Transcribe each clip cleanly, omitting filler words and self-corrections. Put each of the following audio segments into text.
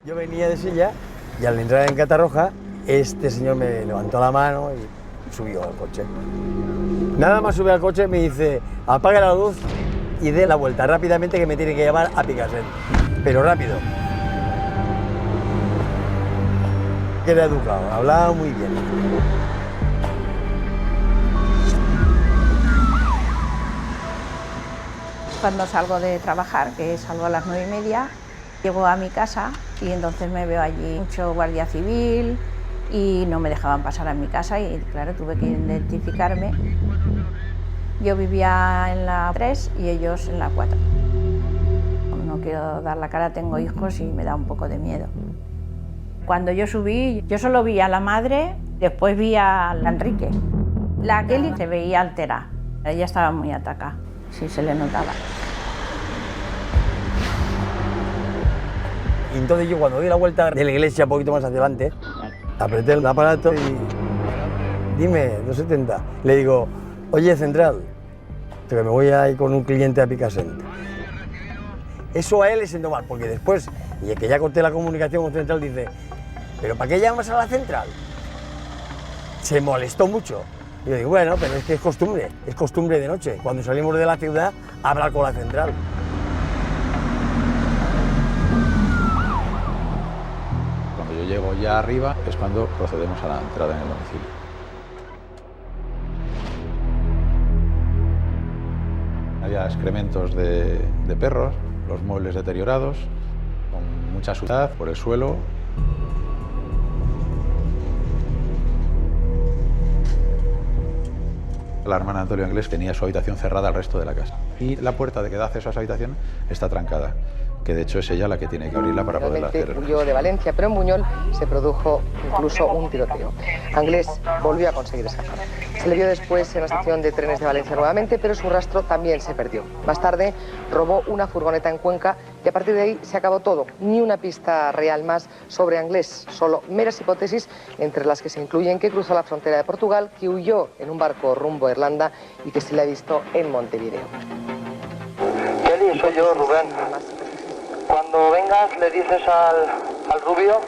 Yo venía de silla y al entrar en Catarroja, este señor me levantó la mano y subió al coche. Nada más sube al coche me dice, apaga la luz y dé la vuelta rápidamente que me tiene que llevar a Picassent. Pero rápido. Que era educado, hablaba muy bien. Cuando salgo de trabajar, que salgo a las 9:30, llego a mi casa y entonces me veo allí mucho guardia civil y no me dejaban pasar a mi casa y claro, tuve que identificarme. Yo vivía en la 3 y ellos en la 4. No quiero dar la cara, tengo hijos y me da un poco de miedo. Cuando yo subí, yo solo vi a la madre, después vi a Enrique. La Kelly se veía alterada, ella estaba muy atacada, sí se le notaba. Y entonces yo cuando di la vuelta de la iglesia un poquito más hacia adelante, apreté el aparato y dime, 270. Le digo, oye Central, que me voy a ir con un cliente a Picassent. Eso a él le siento mal, porque después, y que ya corté la comunicación con Central, dice, ¿pero para qué llamas a la Central? Se molestó mucho. Y yo digo, bueno, pero es que es costumbre de noche. Cuando salimos de la ciudad, hablar con la Central. Cuando yo llego ya arriba es cuando procedemos a la entrada en el domicilio. Había excrementos de perros, los muebles deteriorados, con mucha suciedad por el suelo. La hermana Antonio Anglés tenía su habitación cerrada al resto de la casa. Y la puerta de que da acceso a esa habitación está trancada, que de hecho es ella la que tiene que abrirla para poder acceder. Huyó de Valencia, pero en Buñol se produjo incluso un tiroteo. Anglés volvió a conseguir escapar. Se le vio después en la estación de trenes de Valencia nuevamente, pero su rastro también se perdió. Más tarde robó una furgoneta en Cuenca y a partir de ahí se acabó todo. Ni una pista real más sobre Anglés, solo meras hipótesis entre las que se incluyen que cruzó la frontera de Portugal, que huyó en un barco rumbo a Irlanda y que se le ha visto en Montevideo. Kelly, soy yo, Rubén. Cuando vengas le dices al rubio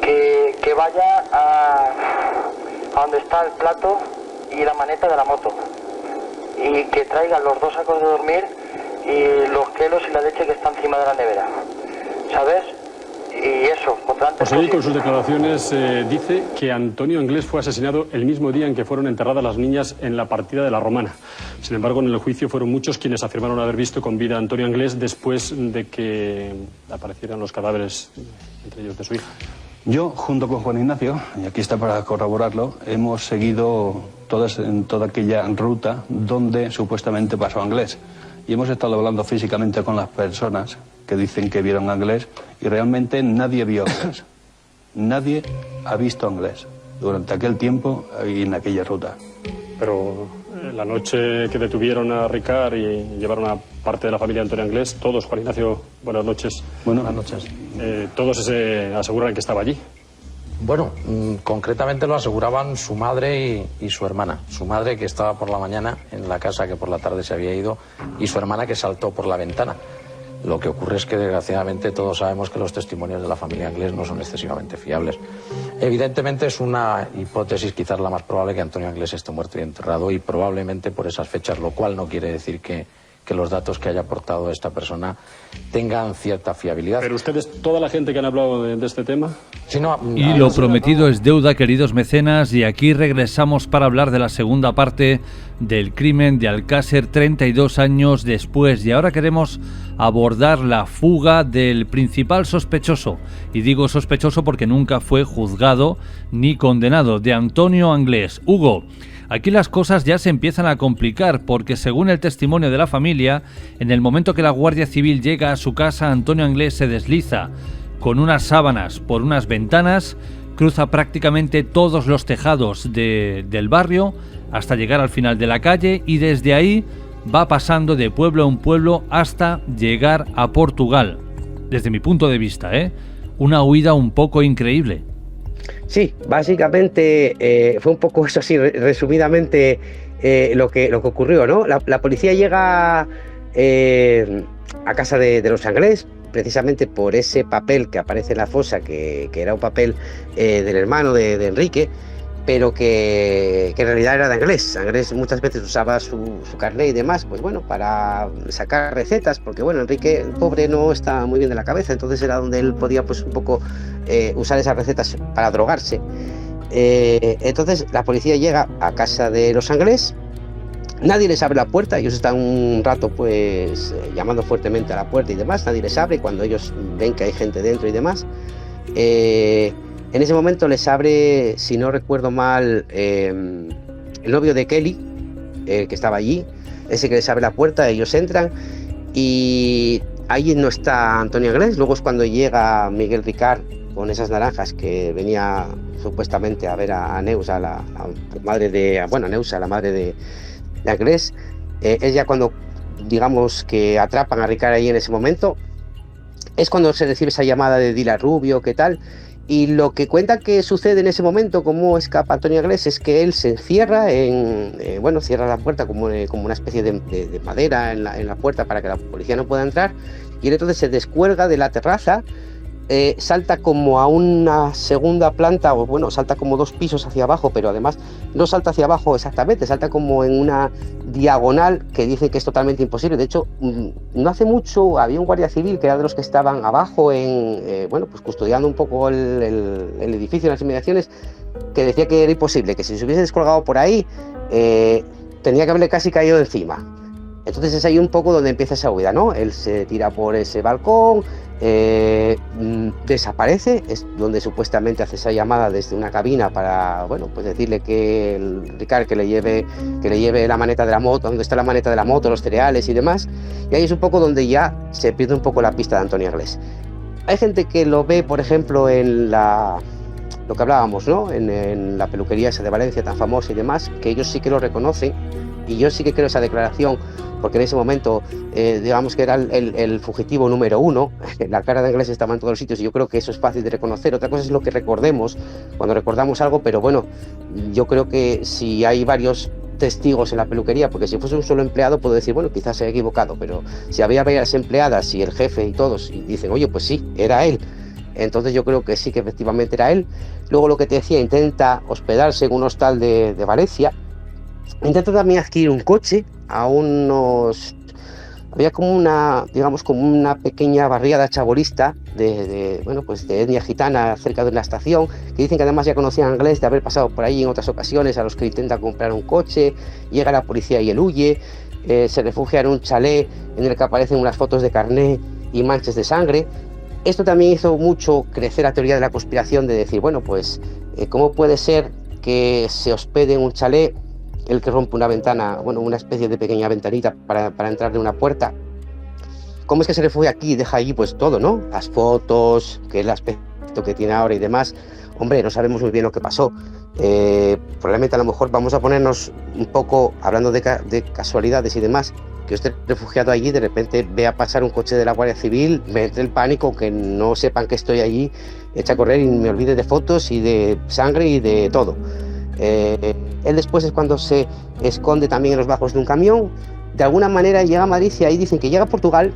que vaya a donde está el plato y la maneta de la moto y que traigan los 2 sacos de dormir y los quelos y la leche que está encima de la nevera, ¿sabes? Y eso, José Luis, con sus declaraciones dice que Antonio Anglés fue asesinado el mismo día en que fueron enterradas las niñas en la partida de la Romana. Sin embargo, en el juicio fueron muchos quienes afirmaron haber visto con vida a Antonio Anglés después de que aparecieran los cadáveres, entre ellos de su hija. Yo, junto con Juan Ignacio, y aquí está para corroborarlo, hemos seguido en toda aquella ruta donde supuestamente pasó Anglés. Y hemos estado hablando físicamente con las personas que dicen que vieron a Anglés y realmente nadie vio a Anglés. Nadie ha visto a Anglés durante aquel tiempo y en aquella ruta. Pero la noche que detuvieron a Ricard y llevaron a parte de la familia de Antonio Anglés, todos, Juan Ignacio, buenas noches. Buenas noches. Todos se aseguran que estaba allí. Bueno, concretamente lo aseguraban su madre y su hermana. Su madre, que estaba por la mañana en la casa, que por la tarde se había ido, y su hermana, que saltó por la ventana. Lo que ocurre es que, desgraciadamente, todos sabemos que los testimonios de la familia Anglés no son excesivamente fiables. Evidentemente es una hipótesis, quizás la más probable, que Antonio Anglés esté muerto y enterrado, y probablemente por esas fechas, lo cual no quiere decir que los datos que haya aportado esta persona tengan cierta fiabilidad. ¿Pero ustedes, toda la gente que han hablado de este tema? Sí, no, y lo prometido es deuda, queridos mecenas, y aquí regresamos para hablar de la segunda parte del crimen de Alcácer 32 años después. Y ahora queremos abordar la fuga del principal sospechoso, y digo sospechoso porque nunca fue juzgado ni condenado, de Antonio Anglés. Hugo, aquí las cosas ya se empiezan a complicar porque, según el testimonio de la familia, en el momento que la Guardia Civil llega a su casa, Antonio Anglés se desliza con unas sábanas por unas ventanas, cruza prácticamente todos los tejados del barrio hasta llegar al final de la calle y desde ahí va pasando de pueblo en pueblo hasta llegar a Portugal. Desde mi punto de vista, una huida un poco increíble. Sí, básicamente fue un poco eso así, resumidamente, lo que ocurrió, ¿no? La policía llega a casa de los Anglés, precisamente por ese papel que aparece en la fosa, que era un papel del hermano de Enrique, pero que en realidad era de Anglés. Anglés muchas veces usaba su carnet y demás, pues bueno, para sacar recetas, porque bueno, Enrique, el pobre, no está muy bien de la cabeza, entonces era donde él podía pues un poco usar esas recetas para drogarse. Entonces la policía llega a casa de los Anglés, nadie les abre la puerta, ellos están un rato pues llamando fuertemente a la puerta y demás, nadie les abre cuando ellos ven que hay gente dentro y demás. En ese momento les abre, si no recuerdo mal, el novio de Kelly, que estaba allí, ese que les abre la puerta, ellos entran y ahí no está Antonio Anglés. Luego es cuando llega Miguel Ricard con esas naranjas, que venía supuestamente a ver a Neus, a la madre de, bueno, a Neus, a la madre de Anglés. Es ya cuando, digamos, que atrapan a Ricard ahí en ese momento. Es cuando se recibe esa llamada de Dila Rubio, ¿qué tal? Y lo que cuenta que sucede en ese momento, cómo escapa Antonio Anglés, es que él se encierra cierra la puerta como una especie de madera en la puerta para que la policía no pueda entrar, y él entonces se descuelga de la terraza, salta como a una segunda planta, o bueno, salta como 2 pisos hacia abajo, pero además no salta hacia abajo exactamente, salta como en una diagonal que dicen que es totalmente imposible. De hecho, no hace mucho había un guardia civil que era de los que estaban abajo pues custodiando un poco el edificio, las inmediaciones, que decía que era imposible, que si se hubiese descolgado por ahí tenía que haberle casi caído encima. Entonces es ahí un poco donde empieza esa huida, ¿no? Él se tira por ese balcón, desaparece, es donde supuestamente hace esa llamada desde una cabina para, bueno, pues decirle que el Ricard que le lleve la maneta de la moto, donde está la maneta de la moto, los cereales y demás, y ahí es un poco donde ya se pierde un poco la pista de Antonio Anglés. Hay gente que lo ve, por ejemplo, en lo que hablábamos, ¿no? En la peluquería esa de Valencia tan famosa y demás, que ellos sí que lo reconocen, y yo sí que creo esa declaración, porque en ese momento, digamos que era el fugitivo número 1, la cara de Anglés estaba en todos los sitios, y yo creo que eso es fácil de reconocer. Otra cosa es lo que recordemos, cuando recordamos algo, pero bueno, yo creo que si hay varios testigos en la peluquería, porque si fuese un solo empleado puedo decir, bueno, quizás se haya equivocado, pero si había varias empleadas y el jefe y todos, y dicen, oye, pues sí, era él, entonces yo creo que sí, que efectivamente era él. Luego, lo que te decía, intenta hospedarse en un hostal de Valencia. Intenta también adquirir un coche a unos... Había como una, digamos, como una pequeña barriada chabolista de etnia gitana cerca de una estación, que dicen que además ya conocían a Anglés de haber pasado por ahí en otras ocasiones, a los que intenta comprar un coche. Llega la policía y él huye, se refugia en un chalet en el que aparecen unas fotos de carné y manchas de sangre. Esto también hizo mucho crecer la teoría de la conspiración, de decir, bueno, pues, ¿cómo puede ser que se hospede en un chalet el que rompe una ventana, bueno, una especie de pequeña ventanita para entrar de una puerta? ¿Cómo es que se refugia aquí y deja allí pues todo, ¿no? Las fotos, que el aspecto que tiene ahora y demás. Hombre, no sabemos muy bien lo que pasó. Probablemente a lo mejor vamos a ponernos un poco, hablando de casualidades y demás, que esté refugiado allí, de repente vea pasar un coche de la Guardia Civil, me entre el pánico, que no sepan que estoy allí, echa a correr y me olvide de fotos y de sangre y de todo. Él después es cuando se esconde también en los bajos de un camión. De alguna manera llega a Madrid, y ahí dicen que llega a Portugal,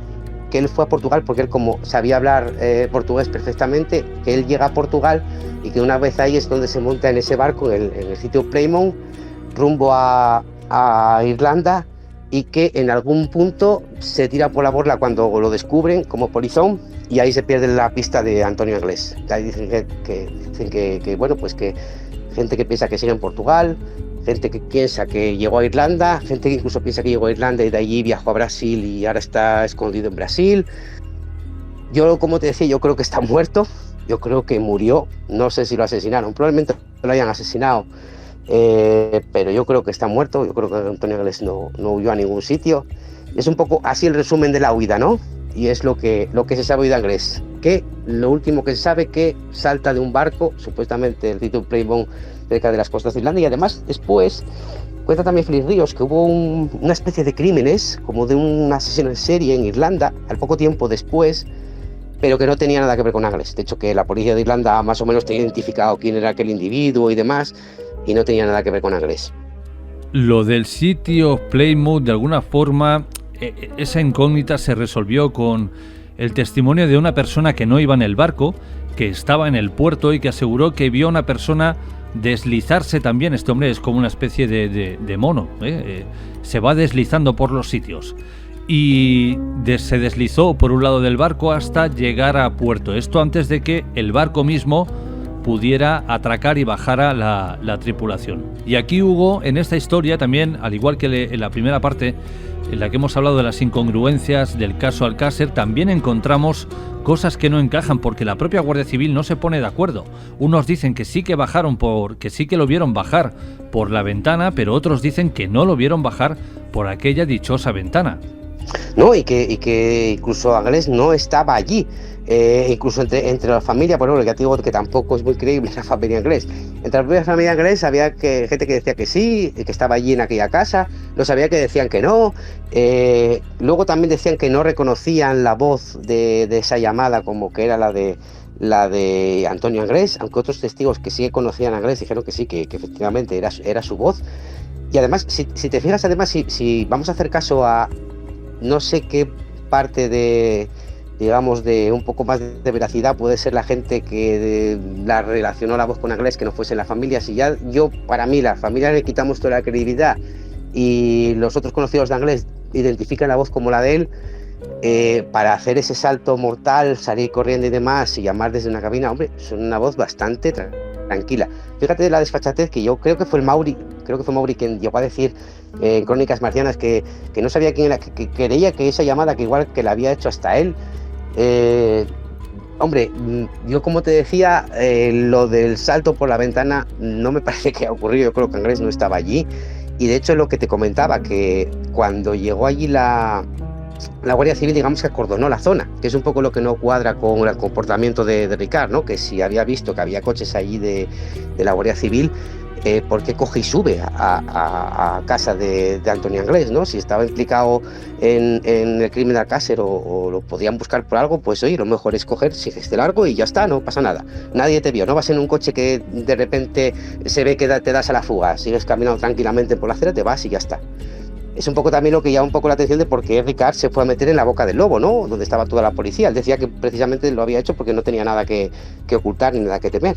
que él fue a Portugal porque él, como sabía hablar portugués perfectamente, que él llega a Portugal, y que una vez ahí es donde se monta en ese barco, en el sitio Plymouth, rumbo a Irlanda, y que en algún punto se tira por la borla cuando lo descubren como polizón, y ahí se pierde la pista de Antonio Anglés. Ahí dicen que bueno, pues que gente que piensa que sigue en Portugal, gente que piensa que llegó a Irlanda, gente que incluso piensa que llegó a Irlanda y de allí viajó a Brasil y ahora está escondido en Brasil. Yo, como te decía, yo creo que está muerto, yo creo que murió, no sé si lo asesinaron, probablemente lo hayan asesinado, pero yo creo que está muerto. Yo creo que Antonio Anglés no huyó a ningún sitio. Es un poco así el resumen de la huida, ¿no? Y es lo que se sabe hoy de Anglés, que lo último que se sabe, que salta de un barco, supuestamente el sitio Plymouth, cerca de las costas de Irlanda, y además después cuenta también Félix Ríos que hubo una especie de crímenes, como de un asesino en serie en Irlanda, al poco tiempo después, pero que no tenía nada que ver con Anglés. De hecho, que la policía de Irlanda más o menos tenía identificado quién era aquel individuo y demás, y no tenía nada que ver con Anglés. Lo del sitio Plymouth, de alguna forma, esa incógnita se resolvió con el testimonio de una persona que no iba en el barco, que estaba en el puerto y que aseguró que vio a una persona deslizarse también. Este hombre es como una especie de mono, se va deslizando por los sitios. Y se deslizó por un lado del barco hasta llegar a puerto. Esto antes de que el barco mismo pudiera atracar y bajara la tripulación. Y aquí, Hugo, en esta historia también, al igual que en la primera parte, en la que hemos hablado de las incongruencias del caso Alcácer, también encontramos cosas que no encajan, porque la propia Guardia Civil no se pone de acuerdo. Unos dicen que sí que que sí que lo vieron bajar por la ventana, pero otros dicen que no lo vieron bajar por aquella dichosa ventana. No, y que incluso Anglés no estaba allí. Incluso entre la familia, por ejemplo, ya te digo que tampoco es muy creíble la familia Anglés. Entre la propia familia Anglés había gente que decía que sí, que estaba allí en aquella casa, los había que decían que no. Luego también decían que no reconocían la voz de esa llamada como que era la de Antonio Anglés, aunque otros testigos que sí conocían a Anglés dijeron que sí, que efectivamente era su voz. Y además, si te fijas, además, si vamos a hacer caso a no sé qué parte de un poco más de veracidad puede ser la gente que la relacionó la voz con Anglés, que no fuese la familia. Si ya para mí la familia le quitamos toda la credibilidad y los otros conocidos de Anglés identifican la voz como la de él, para hacer ese salto mortal, salir corriendo y demás y llamar desde una cabina, hombre, son una voz bastante tranquila. Fíjate la desfachatez, que yo creo que fue Mauri quien llegó a decir en Crónicas Marcianas que no sabía quién era, que creía que esa llamada que igual que la había hecho hasta él. Hombre, yo como te decía, lo del salto por la ventana no me parece que ha ocurrido. Yo creo que Anglés no estaba allí, y de hecho lo que te comentaba, que cuando llegó allí la Guardia Civil, digamos que acordonó la zona, que es un poco lo que no cuadra con el comportamiento de Ricard, ¿no? Que si había visto que había coches allí de la Guardia Civil, ¿por qué coge y sube a casa de Antonio Anglés, ¿no? Si estaba implicado en el crimen de Alcácer o lo podían buscar por algo, pues oye, lo mejor es coger, sigues de largo y ya está, no pasa nada. Nadie te vio, no vas en un coche que de repente se ve que te das a la fuga, sigues caminando tranquilamente por la acera, te vas y ya está. Es un poco también lo que llama un poco la atención de por qué Ricard se fue a meter en la boca del lobo, ¿no? Donde estaba toda la policía. Él decía que precisamente lo había hecho porque no tenía nada que ocultar ni nada que temer.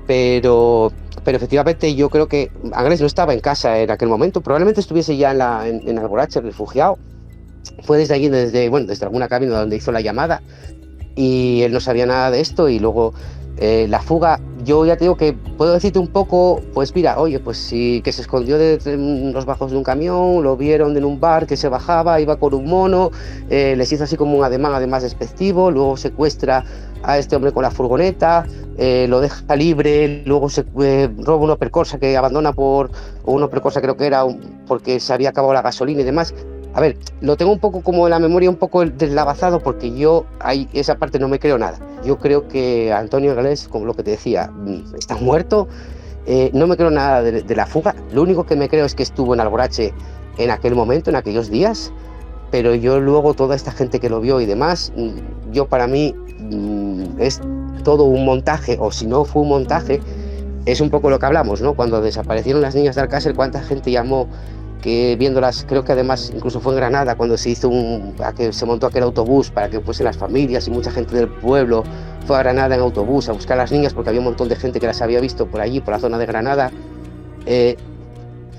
Pero efectivamente yo creo que Anglés no estaba en casa en aquel momento, probablemente estuviese ya en Alborache, refugiado. Fue desde allí, desde alguna cabina donde hizo la llamada, y él no sabía nada de esto. Y luego la fuga, yo ya te digo que puedo decirte un poco, pues mira, oye, pues sí, que se escondió de los bajos de un camión, lo vieron en un bar que se bajaba, iba con un mono, les hizo así como un ademán además despectivo, luego secuestra a este hombre con la furgoneta, lo deja libre, luego se roba una Opel-Corsa que abandona una Opel-Corsa creo que era porque se había acabado la gasolina y demás. A ver, lo tengo un poco como en la memoria un poco deslavazado, porque yo esa parte no me creo nada. Yo creo que Antonio Anglés, como lo que te decía, está muerto. No me creo nada de la fuga. Lo único que me creo es que estuvo en Alborache en aquel momento, en aquellos días. Pero yo luego, toda esta gente que lo vio y demás, yo para mí es todo un montaje, o si no fue un montaje, es un poco lo que hablamos, ¿no? Cuando desaparecieron las niñas de Alcácer, cuánta gente llamó, que viéndolas, creo que además incluso fue en Granada cuando se montó aquel autobús para que fuesen las familias, y mucha gente del pueblo fue a Granada en autobús a buscar a las niñas porque había un montón de gente que las había visto por allí, por la zona de Granada.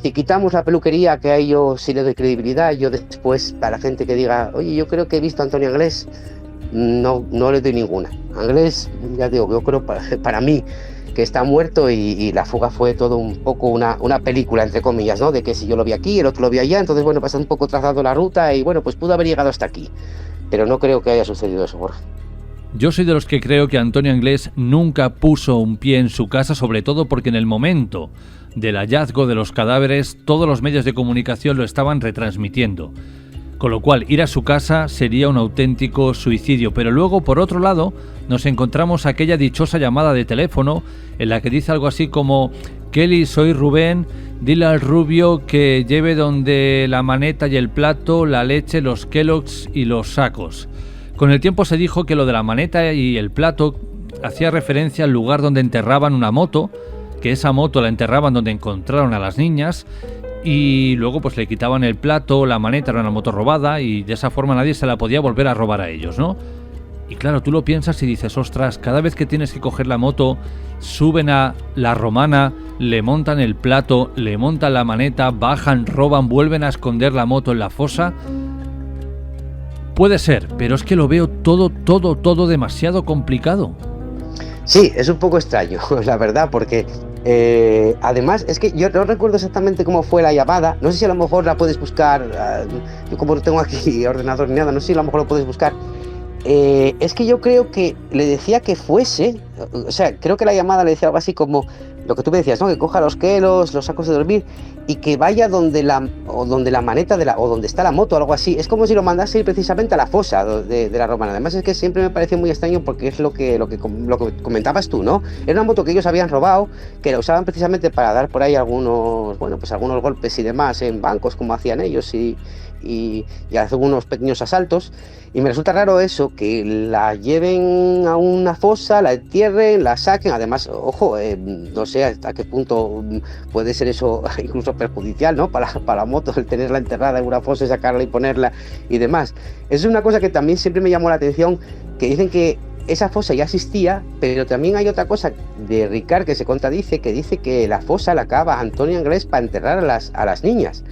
Si quitamos la peluquería, que a ello sí le doy credibilidad, yo después, para la gente que diga, oye, yo creo que he visto a Antonio Anglés, no le doy ninguna. Anglés, ya digo, yo creo para mí que está muerto, y la fuga fue todo un poco una película, entre comillas, ¿no? De que si yo lo vi aquí, el otro lo vi allá, entonces bueno, pues un poco trazado la ruta y bueno, pues pudo haber llegado hasta aquí. Pero no creo que haya sucedido eso, Jorge. Yo soy de los que creo que Antonio Anglés nunca puso un pie en su casa, sobre todo porque en el momento del hallazgo de los cadáveres todos los medios de comunicación lo estaban retransmitiendo. Con lo cual, ir a su casa sería un auténtico suicidio. Pero luego, por otro lado, nos encontramos aquella dichosa llamada de teléfono en la que dice algo así como: Kelly, soy Rubén, dile al rubio que lleve donde la maneta y el plato, la leche, los Kellogg's y los sacos. Con el tiempo se dijo que lo de la maneta y el plato hacía referencia al lugar donde enterraban una moto, que esa moto la enterraban donde encontraron a las niñas, y luego pues le quitaban el plato, la maneta, era una moto robada, y de esa forma nadie se la podía volver a robar a ellos, ¿no? Y claro, tú lo piensas y dices, ostras, cada vez que tienes que coger la moto, suben a la Romana, le montan el plato, le montan la maneta, bajan, roban, vuelven a esconder la moto en la fosa. Puede ser, pero es que lo veo todo demasiado complicado. Sí, es un poco extraño, la verdad, porque además es que yo no recuerdo exactamente cómo fue la llamada. No sé si a lo mejor la puedes buscar, yo como no tengo aquí ordenador ni nada, no sé si a lo mejor lo puedes buscar. Es que yo creo que le decía que fuese, o sea, creo que la llamada le decía algo así como lo que tú me decías, ¿no? Que coja los kelos, los sacos de dormir y que vaya donde la maneta o donde está la moto, algo así. Es como si lo mandase ir precisamente a la fosa de la Romana. Además es que siempre me pareció muy extraño porque es lo que comentabas tú, ¿no? Era una moto que ellos habían robado, que la usaban precisamente para dar por ahí algunos golpes y demás en bancos, como hacían ellos, y hacer unos pequeños asaltos. Y me resulta raro eso, que la lleven a una fosa, la entierren, la saquen. Además, ojo, no sé hasta qué punto puede ser eso incluso perjudicial, ¿no? Para la moto, el tenerla enterrada en una fosa y sacarla y ponerla y demás. Es una cosa que también siempre me llamó la atención, que dicen que esa fosa ya existía, pero también hay otra cosa de Ricard que se contradice, que dice que la fosa la cava Antonio Anglés para enterrar a las niñas.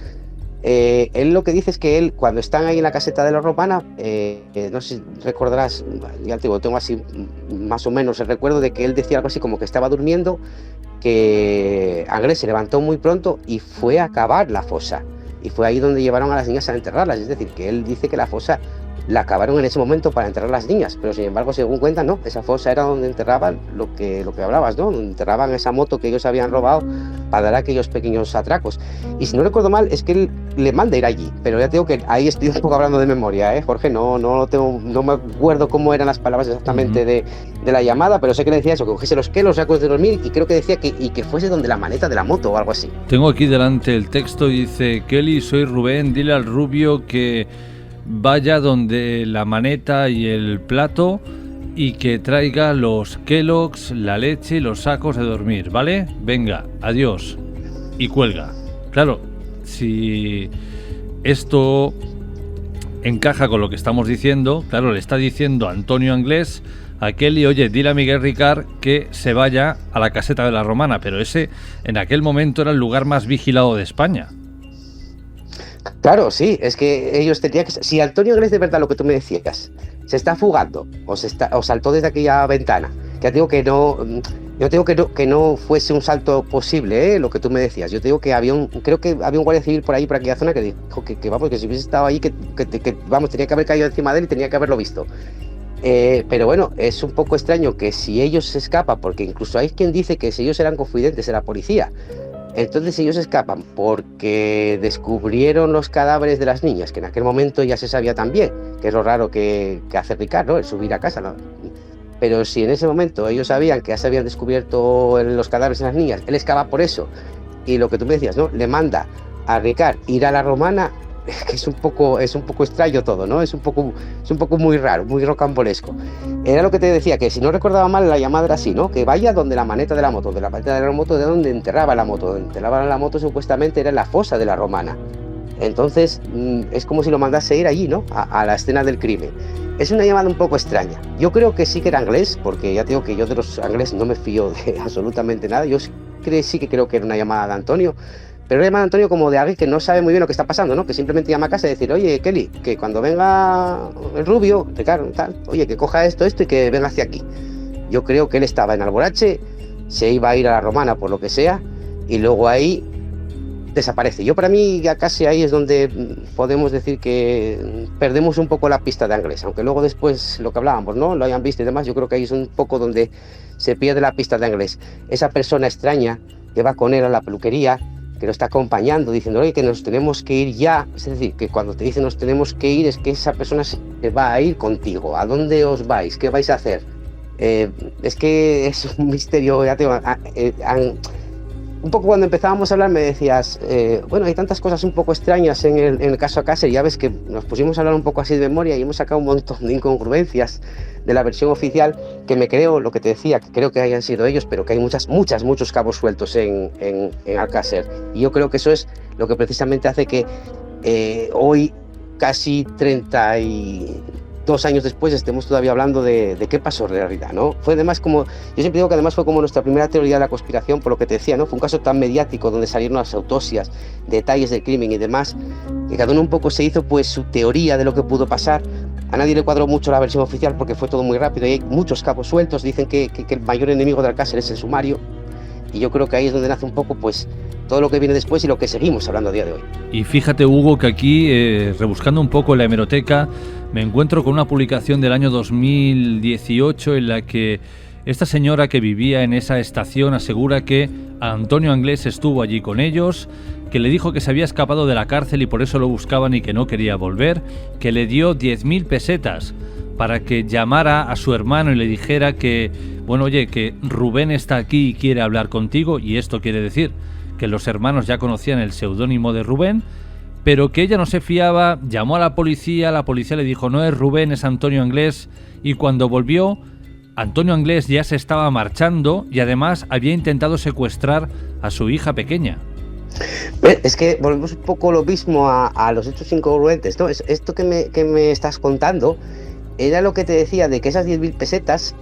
Él lo que dice es que él, cuando están ahí en la caseta de la Romana, no sé si recordarás, ya te digo, tengo así más o menos el recuerdo de que él decía algo así como que estaba durmiendo, que Anglés se levantó muy pronto y fue a cavar la fosa, y fue ahí donde llevaron a las niñas a enterrarlas. Es decir, que él dice que la fosa la cavaron en ese momento para enterrar a las niñas, pero sin embargo, según cuentan, no, esa fosa era donde enterraban lo que hablabas, ¿no? Donde enterraban esa moto que ellos habían robado para dar aquellos pequeños atracos. Y si no recuerdo mal, es que él le manda ir allí, pero ya te digo que ahí estoy un poco hablando de memoria, Jorge, no me acuerdo cómo eran las palabras exactamente de la llamada, pero sé que le decía eso, que cogiese los sacos de dormir, y creo que decía que fuese donde la maneta de la moto o algo así. Tengo aquí delante el texto y dice: Kelly, soy Rubén, dile al rubio que vaya donde la maneta y el plato y que traiga los Kellogg's, la leche y los sacos de dormir, ¿vale? Venga, adiós. Y cuelga. Claro, si esto encaja con lo que estamos diciendo, claro, le está diciendo Antonio Anglés a Kelly: oye, dile a Miguel Ricard que se vaya a la caseta de la Romana, pero ese en aquel momento era el lugar más vigilado de España. Claro, sí, es que ellos tenían que... Si Antonio Anglés, de verdad, lo que tú me decías, se está fugando o saltó desde aquella ventana, que ya te digo que no... Yo te digo que no fuese un salto posible, lo que tú me decías. Yo te digo que creo que había un guardia civil por aquella zona que dijo que vamos, que si hubiese estado ahí, que vamos, tenía que haber caído encima de él y tenía que haberlo visto. Pero bueno, es un poco extraño que si ellos se escapan, porque incluso hay quien dice que si ellos eran confidentes de la policía, entonces ellos escapan porque descubrieron los cadáveres de las niñas, que en aquel momento ya se sabía también, que es lo raro que hace Ricard, ¿no? El subir a casa, ¿no? Pero si en ese momento ellos sabían que ya se habían descubierto los cadáveres de las niñas, él escapa por eso, y lo que tú me decías, ¿no? Le manda a Ricard ir a la Romana, que es un poco extraño todo, ¿no? Es un poco muy raro, muy rocambolesco. Era lo que te decía, que si no recordaba mal, la llamada era así, ¿no? Que vaya donde la maneta de la moto, de donde enterraba la moto. Donde enterraba la moto supuestamente era en la fosa de la Romana. Entonces, es como si lo mandase ir allí, ¿no? A la escena del crimen. Es una llamada un poco extraña. Yo creo que sí que era Anglés, porque ya te digo que yo de los Anglés no me fío de absolutamente nada. Yo sí que creo que era una llamada de Antonio, pero una llamada de Antonio como de alguien que no sabe muy bien lo que está pasando, ¿no? Que simplemente llama a casa y decir: oye, Kelly, que cuando venga el rubio, Ricardo, tal, oye, que coja esto y que venga hacia aquí. Yo creo que él estaba en Alborache, se iba a ir a la Romana por lo que sea, y luego ahí desaparece. Yo, para mí, ya casi ahí es donde podemos decir que perdemos un poco la pista de Anglés, aunque luego después lo que hablábamos, ¿no? Lo hayan visto y demás. Yo creo que ahí es un poco donde se pierde la pista de Anglés. Esa persona extraña que va con él a la peluquería, que lo está acompañando, diciendo: oye, que nos tenemos que ir ya. Es decir, que cuando te dicen nos tenemos que ir, es que esa persona se va a ir contigo. ¿A dónde os vais? ¿Qué vais a hacer? Es que es un misterio, ya te digo. Un poco cuando empezábamos a hablar me decías, bueno, hay tantas cosas un poco extrañas en el caso Alcácer, y ya ves que nos pusimos a hablar un poco así de memoria y hemos sacado un montón de incongruencias de la versión oficial, que me creo, lo que te decía, que creo que hayan sido ellos, pero que hay muchos cabos sueltos en Alcácer. Y yo creo que eso es lo que precisamente hace que hoy, casi 30 2 años después estemos todavía hablando de qué pasó en realidad, ¿no? Fue además como, yo siempre digo que además fue como nuestra primera teoría de la conspiración, por lo que te decía, ¿no? Fue un caso tan mediático donde salieron las autopsias, detalles del crimen y demás, que cada uno un poco se hizo pues su teoría de lo que pudo pasar. A nadie le cuadró mucho la versión oficial porque fue todo muy rápido y hay muchos cabos sueltos. Dicen que el mayor enemigo de Alcácer es el sumario, y yo creo que ahí es donde nace un poco pues todo lo que viene después y lo que seguimos hablando a día de hoy. Y fíjate, Hugo, que aquí, rebuscando un poco en la hemeroteca, me encuentro con una publicación del año 2018 en la que esta señora que vivía en esa estación asegura que Antonio Anglés estuvo allí con ellos, que le dijo que se había escapado de la cárcel y por eso lo buscaban y que no quería volver, que le dio 10.000 pesetas para que llamara a su hermano y le dijera que, bueno, oye, que Rubén está aquí y quiere hablar contigo, y esto quiere decir que los hermanos ya conocían el seudónimo de Rubén, pero que ella no se fiaba, llamó a la policía le dijo no es Rubén, es Antonio Anglés, y cuando volvió, Antonio Anglés ya se estaba marchando y además había intentado secuestrar a su hija pequeña. Es que volvemos un poco lo mismo a los hechos incongruentes, ¿no? Esto que me estás contando era lo que te decía de que esas 10.000 pesetas,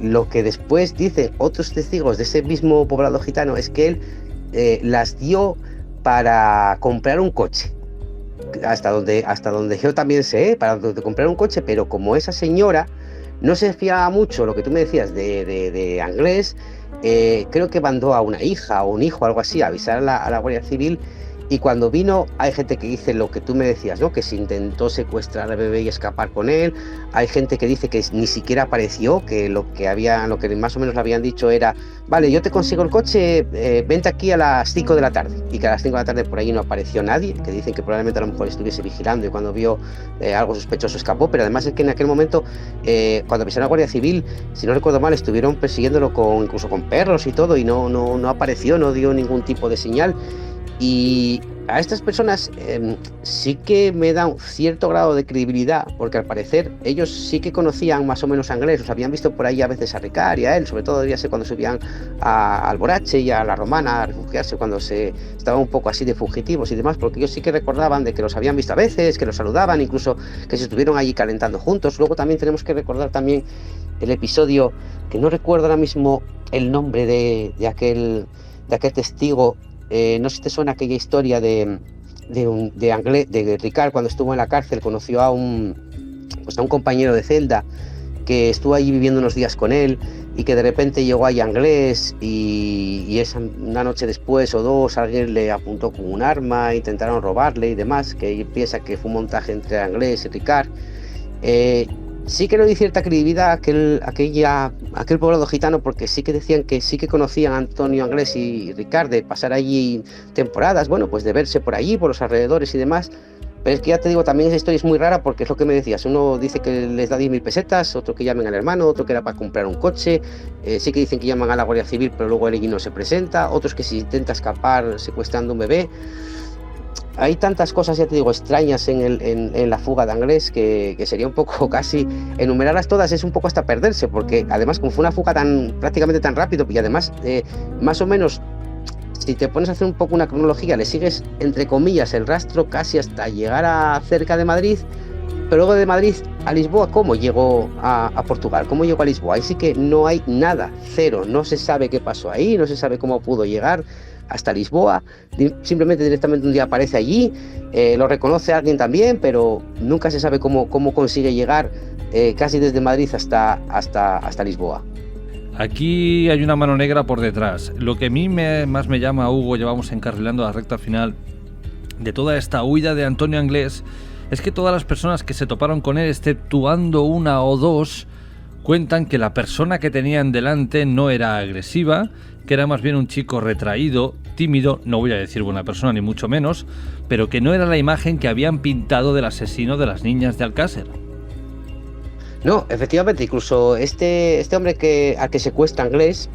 lo que después dicen otros testigos de ese mismo poblado gitano es que él las dio para comprar un coche. Hasta donde yo también sé, para comprar un coche, pero como esa señora no se fiaba mucho, lo que tú me decías de Anglés, creo que mandó a una hija o un hijo, algo así, a avisar a la Guardia Civil, y cuando vino hay gente que dice lo que tú me decías, ¿no? Que se intentó secuestrar al bebé y escapar con él. Hay gente que dice que ni siquiera apareció, que lo que más o menos le habían dicho era, vale, yo te consigo el coche, vente aquí a las 5 de la tarde, y que a las 5 de la tarde por ahí no apareció nadie, que dicen que probablemente a lo mejor estuviese vigilando y cuando vio algo sospechoso escapó. Pero además es que en aquel momento, cuando avisaron a la Guardia Civil, si no recuerdo mal, estuvieron persiguiéndolo incluso con perros y todo, y no apareció, no dio ningún tipo de señal. Y a estas personas sí que me da un cierto grado de credibilidad, porque al parecer ellos sí que conocían más o menos a Anglés, los habían visto por ahí a veces a Ricard y a él, sobre todo debía ser cuando subían a Alborache y a la Romana a refugiarse, cuando se estaba un poco así de fugitivos y demás, porque ellos sí que recordaban de que los habían visto a veces, que los saludaban, incluso que se estuvieron allí calentando juntos. Luego también tenemos que recordar también el episodio, que no recuerdo ahora mismo el nombre de aquel testigo. No sé si te suena aquella historia de Ricard cuando estuvo en la cárcel, conoció a un compañero de celda que estuvo allí viviendo unos días con él y que de repente llegó ahí Anglés y una noche después o dos alguien le apuntó con un arma, intentaron robarle y demás, que él piensa que fue un montaje entre Anglés y Ricard. Sí que le di cierta credibilidad a aquel poblado gitano, porque sí que decían que sí que conocían a Antonio Anglés y Ricard de pasar allí temporadas, bueno, pues de verse por allí, por los alrededores y demás. Pero es que ya te digo, también esa historia es muy rara, porque es lo que me decías, uno dice que les da 10.000 pesetas, otro que llamen al hermano, otro que era para comprar un coche, sí que dicen que llaman a la Guardia Civil, pero luego él allí no se presenta, otros que si intenta escapar secuestrando un bebé. Hay tantas cosas, ya te digo, extrañas en la fuga de Anglés que sería un poco casi enumerarlas todas, es un poco hasta perderse, porque además como fue una fuga prácticamente tan rápido y además más o menos, si te pones a hacer un poco una cronología, le sigues entre comillas el rastro casi hasta llegar a cerca de Madrid, pero luego de Madrid a Lisboa, ¿cómo llegó a Portugal? ¿Cómo llegó a Lisboa? Ahí sí que no hay nada, cero, no se sabe qué pasó ahí, no se sabe cómo pudo llegar hasta Lisboa, simplemente directamente un día aparece allí, lo reconoce alguien también, pero nunca se sabe cómo consigue llegar casi desde Madrid hasta Lisboa. Aquí hay una mano negra por detrás. Lo que a mí más me llama, Hugo, ya vamos encarrilando a la recta final de toda esta huida de Antonio Anglés, es que todas las personas que se toparon con él, exceptuando una o dos, cuentan que la persona que tenían delante no era agresiva, que era más bien un chico retraído, tímido, no voy a decir buena persona ni mucho menos, pero que no era la imagen que habían pintado del asesino de las niñas de Alcácer. No, efectivamente, incluso este hombre al que secuestra Anglés,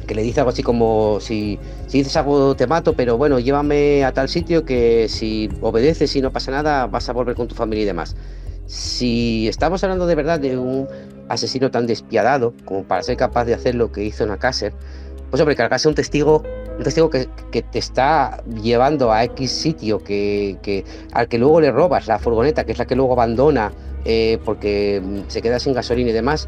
que le dice algo así como, si dices algo te mato, pero bueno, llévame a tal sitio que si obedeces y no pasa nada vas a volver con tu familia y demás. Si estamos hablando de verdad de un asesino tan despiadado como para ser capaz de hacer lo que hizo en Alcácer, pues hombre, cargarse un testigo que te está llevando a X sitio, al que luego le robas la furgoneta, que es la que luego abandona porque se queda sin gasolina y demás,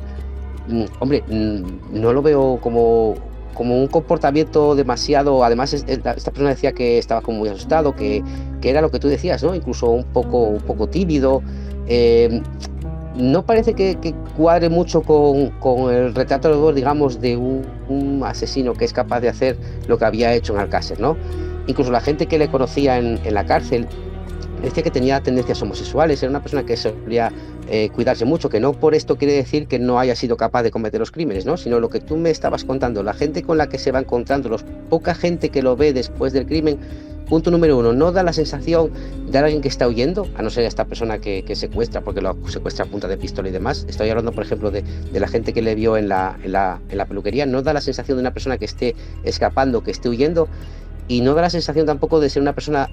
hombre, no lo veo como un comportamiento demasiado. Además, esta persona decía que estaba como muy asustado, que era lo que tú decías, ¿no? Incluso un poco tímido. No parece que cuadre mucho con el retrato, digamos, de un asesino que es capaz de hacer lo que había hecho en Alcácer, ¿no? Incluso la gente que le conocía en la cárcel decía que tenía tendencias homosexuales, era una persona que solía cuidarse mucho, que no por esto quiere decir que no haya sido capaz de cometer los crímenes, ¿no? Sino lo que tú me estabas contando, la gente con la que se va encontrando, poca gente que lo ve después del crimen. Punto número 1, no da la sensación de alguien que está huyendo, a no ser esta persona que secuestra, porque lo secuestra a punta de pistola y demás. Estoy hablando, por ejemplo, de la gente que le vio en la peluquería. No da la sensación de una persona que esté escapando, que esté huyendo, y no da la sensación tampoco de ser una persona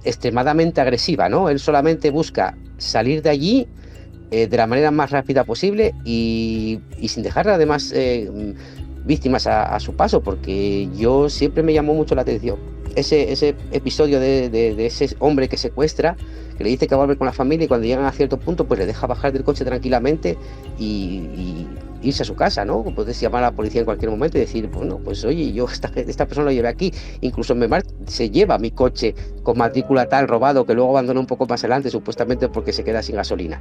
extremadamente agresiva, ¿no? Él solamente busca salir de allí de la manera más rápida posible y sin dejar además víctimas a su paso, porque yo siempre me llamó mucho la atención ese episodio de ese hombre que secuestra, que le dice que va a volver con la familia, y cuando llegan a cierto punto pues le deja bajar del coche tranquilamente y irse a su casa, ¿no? Puedes llamar a la policía en cualquier momento y decir, bueno, pues oye, yo esta persona lo llevé aquí, incluso se lleva mi coche con matrícula tal robado, que luego abandona un poco más adelante, supuestamente porque se queda sin gasolina.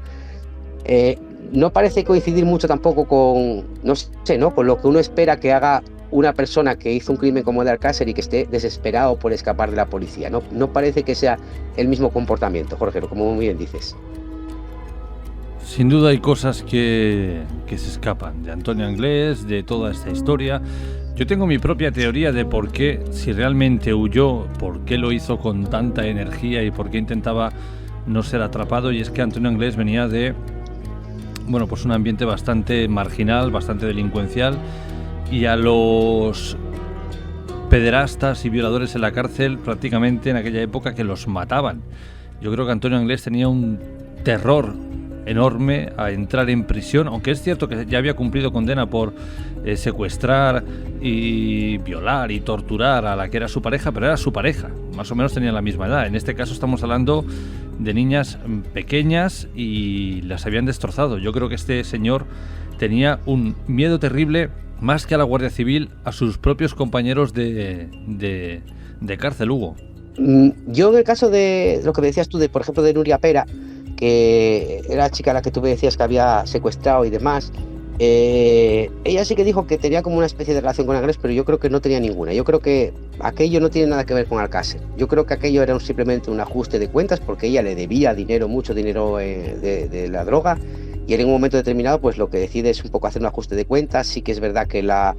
No parece coincidir mucho tampoco con lo que uno espera que haga una persona que hizo un crimen como el de Alcácer y que esté desesperado por escapar de la policía. No parece que sea el mismo comportamiento, Jorge, como muy bien dices. Sin duda hay cosas que se escapan de Antonio Anglés, de toda esta historia. Yo tengo mi propia teoría de por qué, si realmente huyó, por qué lo hizo con tanta energía y por qué intentaba no ser atrapado, y es que Antonio Anglés venía de pues un ambiente bastante marginal, bastante delincuencial, y a los pederastas y violadores en la cárcel prácticamente en aquella época que los mataban. Yo creo que Antonio Anglés tenía un terror enorme a entrar en prisión, aunque es cierto que ya había cumplido condena por secuestrar y violar y torturar a la que era su pareja, pero era su pareja, más o menos tenían la misma edad. En este caso estamos hablando de niñas pequeñas y las habían destrozado. Yo creo que este señor tenía un miedo terrible, más que a la Guardia Civil, a sus propios compañeros de cárcel, Hugo. Yo en el caso de lo que me decías tú, por ejemplo, de Nuria Pera, que era la chica a la que tú me decías que había secuestrado y demás, ella sí que dijo que tenía como una especie de relación con Anglés, pero yo creo que no tenía ninguna. Yo creo que aquello no tiene nada que ver con Alcácer. Yo creo que aquello era simplemente un ajuste de cuentas, porque ella le debía mucho dinero de la droga, y él en un momento determinado pues lo que decide es un poco hacer un ajuste de cuentas. Sí que es verdad que la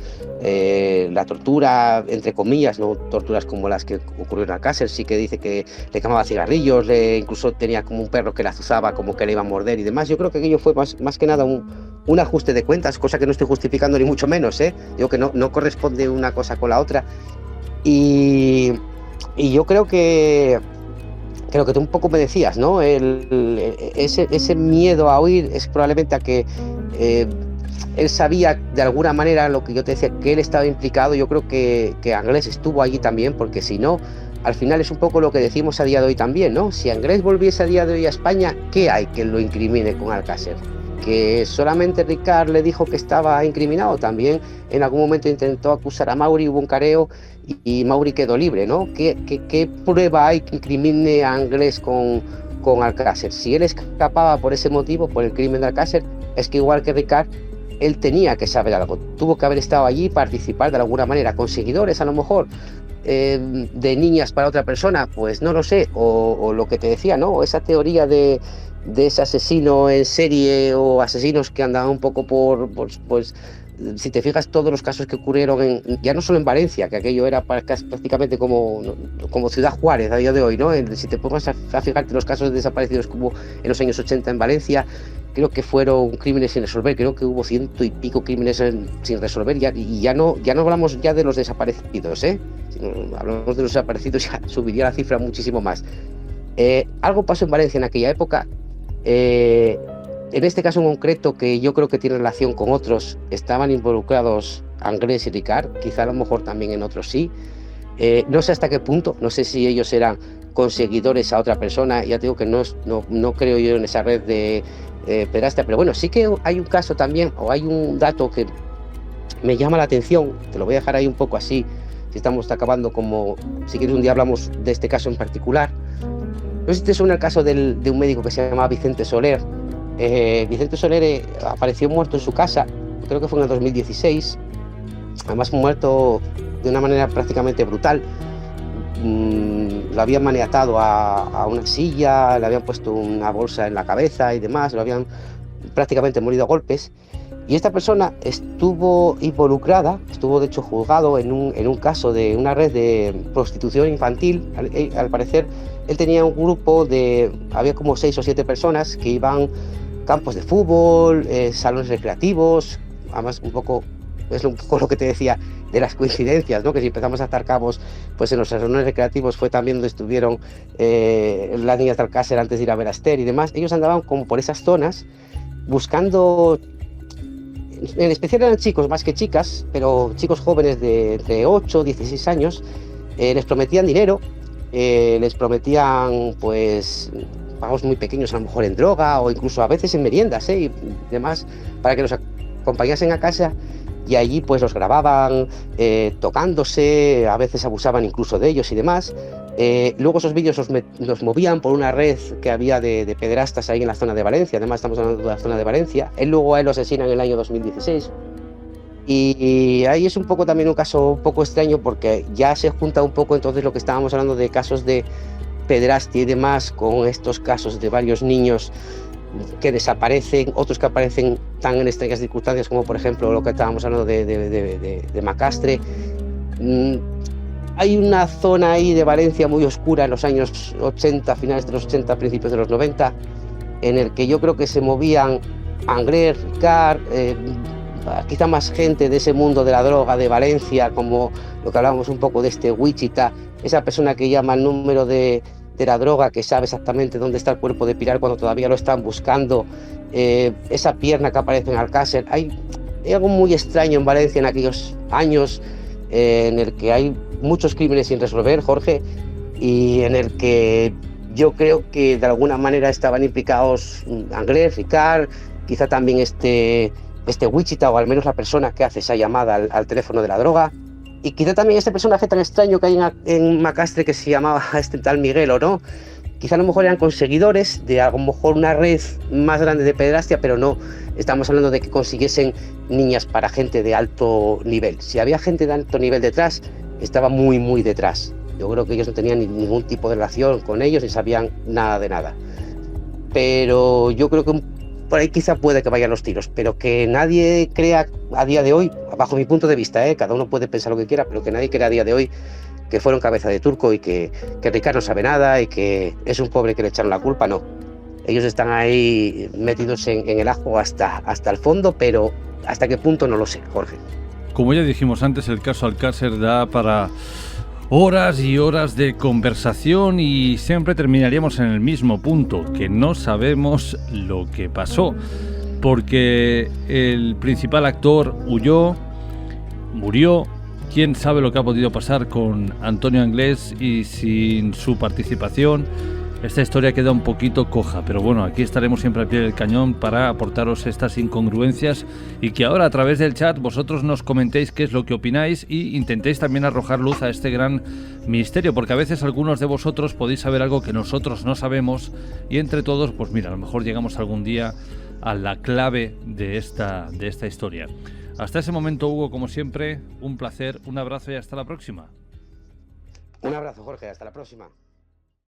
tortura, entre comillas, no torturas como las que ocurrieron en Alcácer, sí que dice que le quemaba cigarrillos, incluso tenía como un perro que la azuzaba, como que le iba a morder y demás. Yo creo que aquello fue más que nada un ajuste de cuentas, cosa que no estoy justificando ni mucho menos, digo que no corresponde una cosa con la otra, y yo creo que tú un poco me decías, ¿no? Ese miedo a huir es probablemente a que él sabía de alguna manera lo que yo te decía, que él estaba implicado. Yo creo que Anglés estuvo allí también, porque si no, al final es un poco lo que decimos a día de hoy también, ¿no? Si Anglés volviese a día de hoy a España, ¿qué hay que lo incrimine con Alcácer? Que solamente Ricard le dijo que estaba incriminado. También en algún momento intentó acusar a Mauri, hubo un careo y Mauri quedó libre, ¿no? ¿Qué prueba hay que incrimine a Anglés con Alcácer? Si él escapaba por ese motivo, por el crimen de Alcácer, es que igual que Ricard, él tenía que saber algo, tuvo que haber estado allí, participar de alguna manera, con seguidores a lo mejor, de niñas para otra persona, pues no lo sé, o lo que te decía, ¿no? Esa teoría de ese asesino en serie, o asesinos que andaban un poco pues si te fijas, todos los casos que ocurrieron ya no solo en Valencia, que aquello era prácticamente como Ciudad Juárez a día de hoy, ¿no? Si te pongas a fijarte los casos de desaparecidos que hubo en los años 80 en Valencia, creo que fueron crímenes sin resolver, creo que hubo 100 y pico crímenes sin resolver, y ya no hablamos ya de los desaparecidos, hablamos de los desaparecidos, ya subiría la cifra muchísimo más. Algo pasó en Valencia en aquella época. En este caso en concreto, que yo creo que tiene relación con otros, estaban involucrados Anglés y Ricard, quizá a lo mejor también en otros sí. No sé hasta qué punto, no sé si ellos eran con seguidores a otra persona. Ya te digo que no creo yo en esa red de pederastia, pero bueno, sí que hay un caso también, o hay un dato que me llama la atención, te lo voy a dejar ahí un poco así, si estamos acabando, como si quieres un día hablamos de este caso en particular. No sé si te suena el caso de un médico que se llama Vicente Soler. Vicente Soler apareció muerto en su casa, creo que fue en el 2016, además muerto de una manera prácticamente brutal. Lo habían maniatado a una silla, le habían puesto una bolsa en la cabeza y demás, lo habían prácticamente morido a golpes. Y esta persona estuvo involucrada, estuvo de hecho juzgado en un caso de una red de prostitución infantil. Al parecer él tenía un grupo había como 6 o 7 personas que iban a campos de fútbol, salones recreativos, además un poco lo que te decía de las coincidencias, ¿no? Que si empezamos a atar cabos, pues en los salones recreativos fue también donde estuvieron las niñas de Alcácer antes de ir a ver a Esther y demás. Ellos andaban como por esas zonas buscando, en especial eran chicos más que chicas, pero chicos jóvenes de 8, 16 años, les prometían dinero, les prometían pues pagos muy pequeños, a lo mejor en droga o incluso a veces en meriendas y demás, para que los acompañasen a casa, y allí pues los grababan tocándose, a veces abusaban incluso de ellos y demás. Luego esos vídeos los movían por una red que había de pederastas ahí en la zona de Valencia, además estamos hablando de la zona de Valencia. Luego a él lo asesinan en el año 2016. Y ahí es un poco también un caso un poco extraño, porque ya se junta un poco entonces lo que estábamos hablando de casos de pederastia y demás con estos casos de varios niños que desaparecen, otros que aparecen tan en extrañas circunstancias, como por ejemplo lo que estábamos hablando de Macastre. Hay una zona ahí de Valencia muy oscura en los años 80, finales de los 80, principios de los 90, en el que yo creo que se movían Anglés, Ricard, quizá más gente de ese mundo de la droga de Valencia, como lo que hablábamos un poco de este Wichita, esa persona que llama el número de la droga, que sabe exactamente dónde está el cuerpo de Pilar cuando todavía lo están buscando, esa pierna que aparece en Alcácer. Hay algo muy extraño en Valencia en aquellos años, en el que hay muchos crímenes sin resolver, Jorge, y en el que yo creo que de alguna manera estaban implicados Anglés, Ricard, quizá también este Wichita, o al menos la persona que hace esa llamada al teléfono de la droga. Y quizá también este personaje tan extraño que hay en Macastre, que se llamaba este tal Miguelo, ¿no? Quizá a lo mejor eran conseguidores de a lo mejor una red más grande de pederastia, pero no estamos hablando de que consiguiesen niñas para gente de alto nivel. Si había gente de alto nivel detrás, estaba muy, muy detrás. Yo creo que ellos no tenían ningún tipo de relación con ellos, ni sabían nada de nada. Pero yo creo que por ahí quizá puede que vayan los tiros, pero que nadie crea a día de hoy, bajo mi punto de vista, cada uno puede pensar lo que quiera, pero que nadie crea a día de hoy que fueron cabeza de turco y que Ricard no sabe nada y que es un pobre que le echaron la culpa. No, ellos están ahí metidos en el ajo hasta el fondo, pero hasta qué punto no lo sé, Jorge. Como ya dijimos antes, el caso Alcácer da para horas y horas de conversación y siempre terminaríamos en el mismo punto, que no sabemos lo que pasó, porque el principal actor huyó, murió. Quién sabe lo que ha podido pasar con Antonio Anglés, y sin su participación esta historia queda un poquito coja, pero bueno, aquí estaremos siempre al pie del cañón para aportaros estas incongruencias, y que ahora a través del chat vosotros nos comentéis qué es lo que opináis y intentéis también arrojar luz a este gran misterio, porque a veces algunos de vosotros podéis saber algo que nosotros no sabemos, y entre todos, pues mira, a lo mejor llegamos algún día a la clave de esta historia. Hasta ese momento, Hugo, como siempre, un placer, un abrazo y hasta la próxima. Un abrazo, Jorge, hasta la próxima.